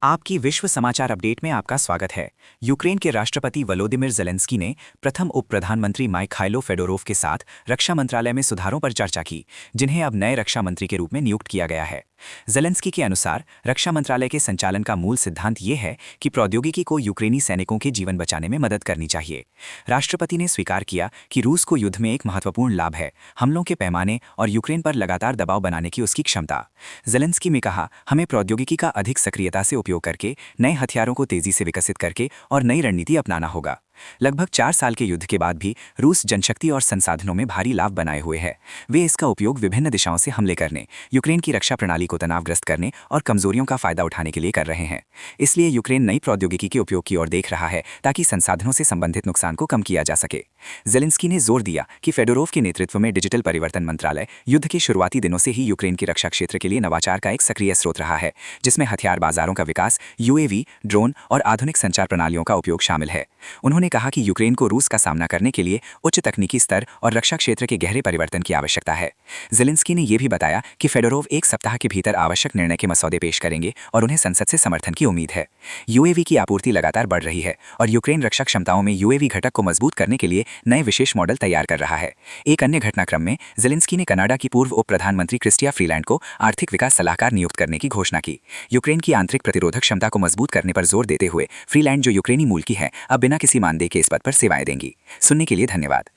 आपकी विश्व समाचार अपडेट में आपका स्वागत है। यूक्रेन के राष्ट्रपति वोलोदिमिर ज़ेलेंस्की ने प्रथम उप प्रधानमंत्री माइखाइलो फेडोरोव के साथ रक्षा मंत्रालय में सुधारों पर चर्चा की, जिन्हें अब नए रक्षा मंत्री के रूप में नियुक्त किया गया है। ज़ेलेंस्की के अनुसार रक्षा मंत्रालय के संचालन का मूल सिद्धांत ये है कि प्रौद्योगिकी को यूक्रेनी सैनिकों के जीवन बचाने में मदद करनी चाहिए। राष्ट्रपति ने स्वीकार किया कि रूस को युद्ध में एक महत्वपूर्ण लाभ है हमलों के पैमाने और यूक्रेन पर लगातार दबाव बनाने की उसकी क्षमता। ज़ेलेंस्की ने कहा, हमें प्रौद्योगिकी का अधिक सक्रियता से उपयोग करके नए हथियारों को तेजी से विकसित करके और नई रणनीति अपनाना होगा। लगभग 4 साल के युद्ध के बाद भी रूस जनशक्ति और संसाधनों में भारी लाभ बनाए हुए है। वे इसका उपयोग विभिन्न दिशाओं से हमले करने, यूक्रेन की रक्षा प्रणाली को तनावग्रस्त करने और कमजोरियों का फायदा उठाने के लिए कर रहे हैं। इसलिए यूक्रेन नई प्रौद्योगिकी के उपयोग की ओर देख रहा है ताकि संसाधनों से संबंधित नुकसान को कम किया जा सके। ज़ेलेंस्की ने जोर दिया कि फेडोरोव के नेतृत्व में डिजिटल परिवर्तन मंत्रालय युद्ध के शुरुआती दिनों से ही यूक्रेन के रक्षा क्षेत्र के लिए नवाचार का एक सक्रिय स्रोत रहा है, जिसमें हथियार बाजारों का विकास, यूएवी, ड्रोन और आधुनिक संचार प्रणालियों का उपयोग शामिल है। उन्होंने कहा कि यूक्रेन को रूस का सामना करने के लिए उच्च तकनीकी स्तर और रक्षा क्षेत्र के गहरे परिवर्तन की आवश्यकता है। ज़ेलेंस्की ने यह भी बताया कि फेडोरोव 1 सप्ताह के भीतर आवश्यक निर्णय के मसौदे पेश करेंगे और उन्हें संसद से समर्थन की उम्मीद है। यूएवी की आपूर्ति लगातार बढ़ रही है और यूक्रेन रक्षा क्षमताओं में यूएवी घटक को मजबूत करने के लिए नए विशेष मॉडल तैयार कर रहा है। एक अन्य घटनाक्रम में ज़ेलेंस्की ने कनाडा की पूर्व उप प्रधानमंत्री क्रिस्टिया फ्रीलैंड को आर्थिक विकास सलाहकार नियुक्त करने की घोषणा की। यूक्रेन की आंतरिक प्रतिरोधक क्षमता को मजबूत करने पर जोर देते हुए फ्रीलैंड, जो यूक्रेनी मूल की है, अब बिना किसी मानदेय के इस पद पर सेवाएं देंगी। सुनने के लिए धन्यवाद।